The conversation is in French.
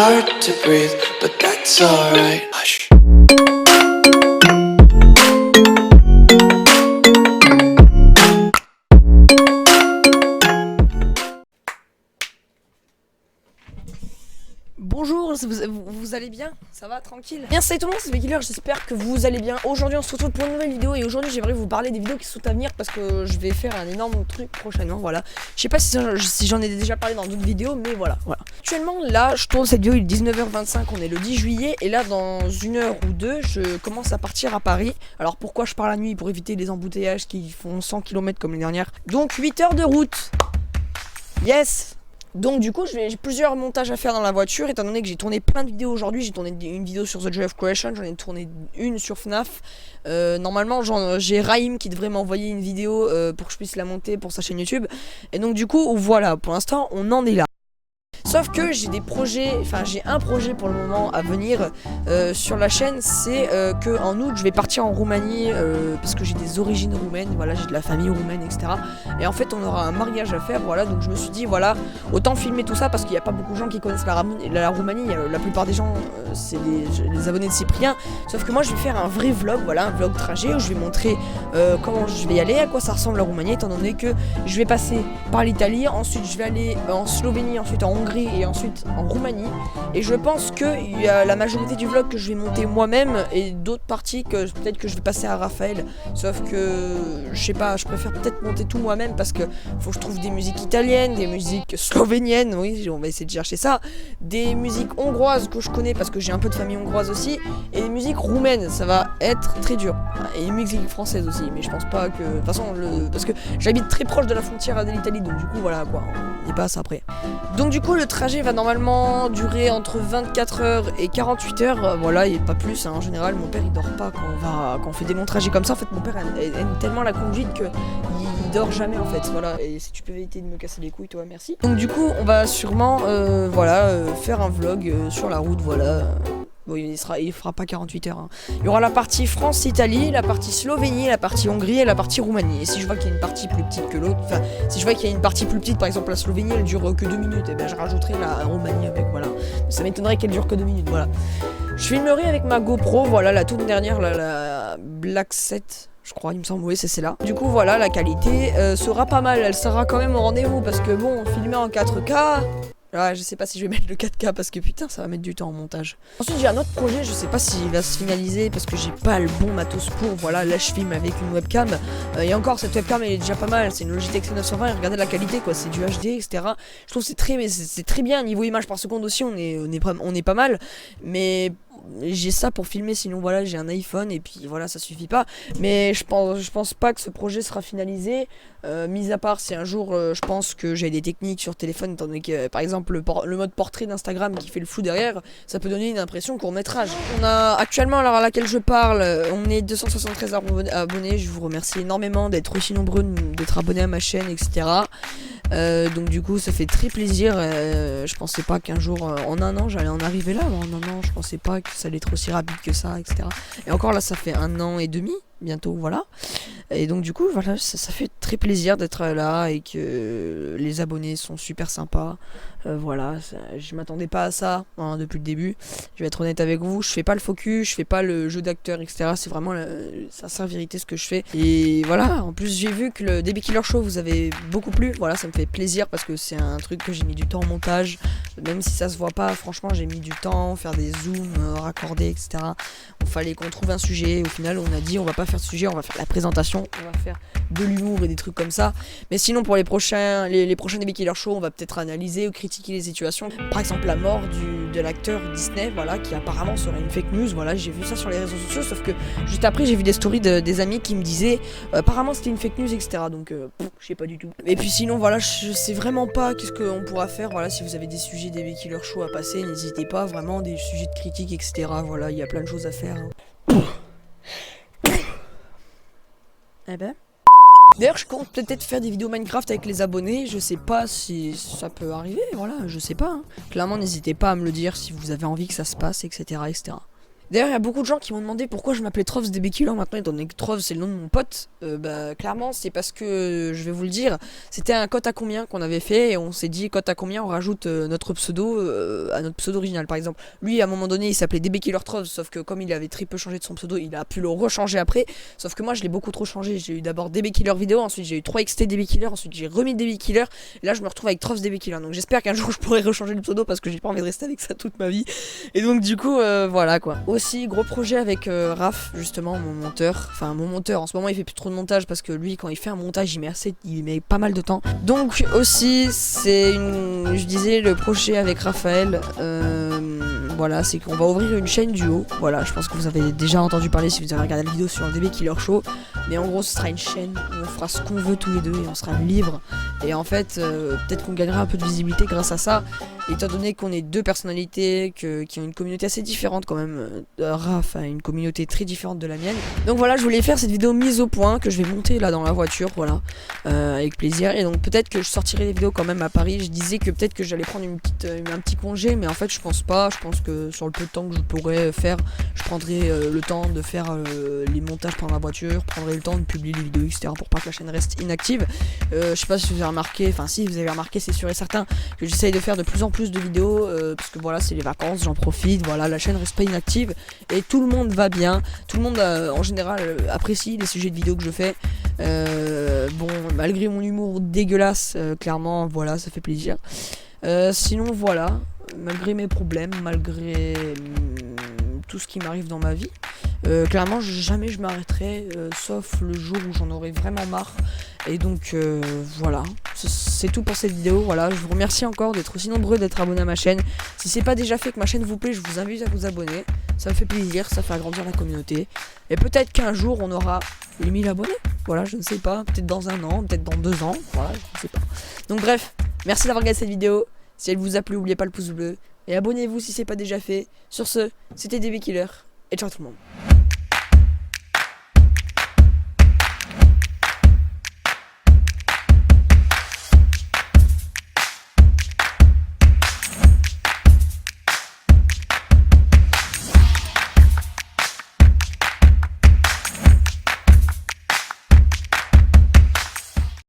hard to breathe, but that's alright. Hush. Bonjour, vous allez bien? Ça va, tranquille? Bien, salut tout le monde, c'est Bekiller, j'espère que vous allez bien. Aujourd'hui on se retrouve pour une nouvelle vidéo et aujourd'hui j'aimerais vous parler des vidéos qui sont à venir parce que je vais faire un énorme truc prochainement, voilà. Je sais pas si j'en ai déjà parlé dans d'autres vidéos, mais voilà. Actuellement là, je tourne cette vidéo, il est 19h25, on est le 10 juillet et là dans une heure ou deux, je commence à partir à Paris. Alors pourquoi je pars la nuit? Pour éviter les embouteillages qui font 100 km comme les dernières. Donc 8 heures de route. Yes! Donc du coup j'ai plusieurs montages à faire dans la voiture étant donné que j'ai tourné plein de vidéos aujourd'hui. J'ai tourné une vidéo sur The Joy of Creation, j'en ai tourné une sur FNAF. Normalement j'ai Raïm qui devrait m'envoyer une vidéo pour que je puisse la monter pour sa chaîne YouTube. Et donc du coup voilà, pour l'instant on en est là. Sauf que j'ai des projets, enfin j'ai un projet pour le moment à venir sur la chaîne, c'est que en août je vais partir en Roumanie parce que j'ai des origines roumaines, voilà, j'ai de la famille roumaine, etc. Et en fait on aura un mariage à faire, voilà, donc je me suis dit voilà, autant filmer tout ça parce qu'il n'y a pas beaucoup de gens qui connaissent la Roumanie, la plupart des gens c'est les abonnés de Cyprien, sauf que moi je vais faire un vrai vlog, voilà, un vlog trajet où je vais montrer comment je vais y aller, à quoi ça ressemble la Roumanie, étant donné que je vais passer par l'Italie, ensuite je vais aller en Slovénie, ensuite en Hongrie et ensuite en Roumanie, et je pense qu'il y a la majorité du vlog que je vais monter moi-même et d'autres parties que peut-être que je vais passer à Raphaël, sauf que je sais pas, je préfère peut-être monter tout moi-même parce que faut que je trouve des musiques italiennes, des musiques slovéniennes, oui on va essayer de chercher ça, des musiques hongroises que je connais parce que j'ai un peu de famille hongroise aussi, et des musiques roumaines, ça va être très dur, et des musiques françaises aussi, mais je pense pas que, de toute façon parce que j'habite très proche de la frontière de l'Italie, donc du coup voilà quoi, on y passe après. Donc du coup le trajet va normalement durer entre 24 heures et 48 heures, voilà, et pas plus, hein. En général mon père il dort pas quand on fait des longs trajets comme ça, en fait mon père aime tellement la conduite que il dort jamais en fait, voilà, et si tu peux éviter de me casser les couilles toi merci. Donc du coup on va sûrement faire un vlog sur la route, voilà. Bon, il fera pas 48 heures. Hein. Il y aura la partie France-Italie, la partie Slovénie, la partie Hongrie et la partie Roumanie. Et si je vois qu'il y a une partie plus petite que l'autre, enfin, si je vois qu'il y a une partie plus petite, par exemple la Slovénie, elle dure que 2 minutes, et ben je rajouterai la Roumanie avec, voilà. Ça m'étonnerait qu'elle dure que 2 minutes, voilà. Je filmerai avec ma GoPro, voilà, la toute dernière, la Black 7. Je crois, il me semble, oui, c'est celle-là. Du coup, voilà, la qualité sera pas mal. Elle sera quand même au rendez-vous parce que bon, filmer en 4K. Ouais, je sais pas si je vais mettre le 4K parce que putain ça va mettre du temps en montage. Ensuite j'ai un autre projet, je sais pas s'il va se finaliser parce que j'ai pas le bon matos pour, voilà, là je filme avec une webcam, et encore cette webcam elle est déjà pas mal, c'est une Logitech C920 et regardez la qualité quoi, c'est du HD etc. Je trouve que c'est très bien, niveau image par seconde aussi on est pas mal, mais j'ai ça pour filmer, sinon voilà j'ai un iPhone et puis voilà ça suffit pas, mais je pense pas que ce projet sera finalisé, mis à part si un jour je pense que j'ai des techniques sur téléphone, étant donné que par exemple le mode portrait d'Instagram qui fait le flou derrière, ça peut donner une impression court-métrage. On a actuellement à l'heure à laquelle je parle, on est 273 abonnés, je vous remercie énormément d'être aussi nombreux, d'être abonnés à ma chaîne etc. Donc du coup ça fait très plaisir, je pensais pas qu'un jour en un an j'allais en arriver là, en un an je pensais pas que ça allait être aussi rapide que ça etc. Et encore là ça fait 1 an et demi bientôt, voilà. Et donc du coup voilà, ça fait très plaisir d'être là et que les abonnés sont super sympas, voilà, je m'attendais pas à ça hein, depuis le début, je vais être honnête avec vous, je fais pas le focus, je fais pas le jeu d'acteur etc, c'est vraiment la sincère vérité ce que je fais, et voilà, en plus j'ai vu que le Bekiller Show vous avez beaucoup plu, voilà, ça me fait plaisir parce que c'est un truc que j'ai mis du temps en montage, même si ça se voit pas, franchement j'ai mis du temps, faire des zooms, raccorder etc, il fallait qu'on trouve un sujet, au final on a dit on va pas faire de sujet, on va faire la présentation, on va faire de l'humour et des trucs comme ça, mais sinon pour les prochains Bekiller Show on va peut-être analyser ou critiquer les situations, par exemple la mort de l'acteur Disney, voilà, qui apparemment serait une fake news, voilà, j'ai vu ça sur les réseaux sociaux, sauf que juste après j'ai vu des stories des amis qui me disaient apparemment c'était une fake news etc, donc je sais pas du tout. Et puis sinon voilà, je sais vraiment pas qu'est-ce qu'on pourra faire, voilà, si vous avez des sujets des Bekiller Show à passer, n'hésitez pas, vraiment des sujets de critique etc, voilà, il y a plein de choses à faire hein. Eh ben. D'ailleurs je compte peut-être faire des vidéos Minecraft avec les abonnés, je sais pas si ça peut arriver, voilà, je sais pas hein. Clairement n'hésitez pas à me le dire si vous avez envie que ça se passe etc etc. D'ailleurs, il y a beaucoup de gens qui m'ont demandé pourquoi je m'appelais Trovs DB Killer maintenant, étant donné que Trovs c'est le nom de mon pote. Clairement, c'est parce que, je vais vous le dire, c'était un cote à combien qu'on avait fait et on s'est dit cote à combien on rajoute notre pseudo à notre pseudo original. Par exemple, lui à un moment donné il s'appelait DB Killer Trovs, sauf que comme il avait très peu changé de son pseudo, il a pu le rechanger après. Sauf que moi je l'ai beaucoup trop changé. J'ai eu d'abord DB Killer vidéo, ensuite j'ai eu 3XT DB Killer, ensuite j'ai remis DB Killer et là je me retrouve avec Trovs DB Killer. Donc j'espère qu'un jour je pourrai rechanger le pseudo parce que j'ai pas envie de rester avec ça toute ma vie. Et donc du coup voilà quoi. Aussi gros projet avec Raph, justement mon monteur. Enfin mon monteur en ce moment il fait plus trop de montage parce que lui quand il fait un montage il met pas mal de temps. Donc aussi c'est je disais le projet avec Raphaël. Voilà, c'est qu'on va ouvrir une chaîne duo. Voilà, je pense que vous avez déjà entendu parler si vous avez regardé la vidéo sur le DB Killer Show. Mais en gros ce sera une chaîne où on fera ce qu'on veut tous les deux et on sera libre. Et en fait peut-être qu'on gagnera un peu de visibilité grâce à ça. Étant donné qu'on est deux personnalités qui ont une communauté assez différente quand même. Raph a une communauté très différente de la mienne. Donc voilà, je voulais faire cette vidéo mise au point que je vais monter là dans la voiture, voilà, avec plaisir. Et donc peut-être que je sortirai des vidéos quand même à Paris. Je disais que peut-être que j'allais prendre un petit congé, mais en fait je pense pas. Je pense que sur le peu de temps que je pourrais faire, je prendrai le temps de faire les montages pendant la voiture, prendrai le temps de publier les vidéos, etc. pour pas que la chaîne reste inactive. Je sais pas si vous avez remarqué, enfin si vous avez remarqué, c'est sûr et certain que j'essaye de faire de plus en plus de vidéos parce que voilà, c'est les vacances, j'en profite, voilà, la chaîne reste pas inactive et tout le monde va bien, tout le monde en général apprécie les sujets de vidéos que je fais. Bon, malgré mon humour dégueulasse, clairement, voilà, ça fait plaisir. Sinon, voilà, malgré mes problèmes, malgré tout ce qui m'arrive dans ma vie, clairement, jamais je m'arrêterai, sauf le jour où j'en aurai vraiment marre. Et donc, voilà, c'est tout pour cette vidéo. Voilà, je vous remercie encore d'être aussi nombreux, d'être abonnés à ma chaîne. Si c'est pas déjà fait, que ma chaîne vous plaît, je vous invite à vous abonner. Ça me fait plaisir, ça fait agrandir la communauté. Et peut-être qu'un jour, on aura les 1000 abonnés. Voilà, je ne sais pas, peut-être dans un an, peut-être dans 2 ans. Voilà, je ne sais pas. Donc bref, merci d'avoir regardé cette vidéo. Si elle vous a plu, n'oubliez pas le pouce bleu. Et abonnez-vous si c'est pas déjà fait. Sur ce, c'était DB Killer. Et ciao tout le monde.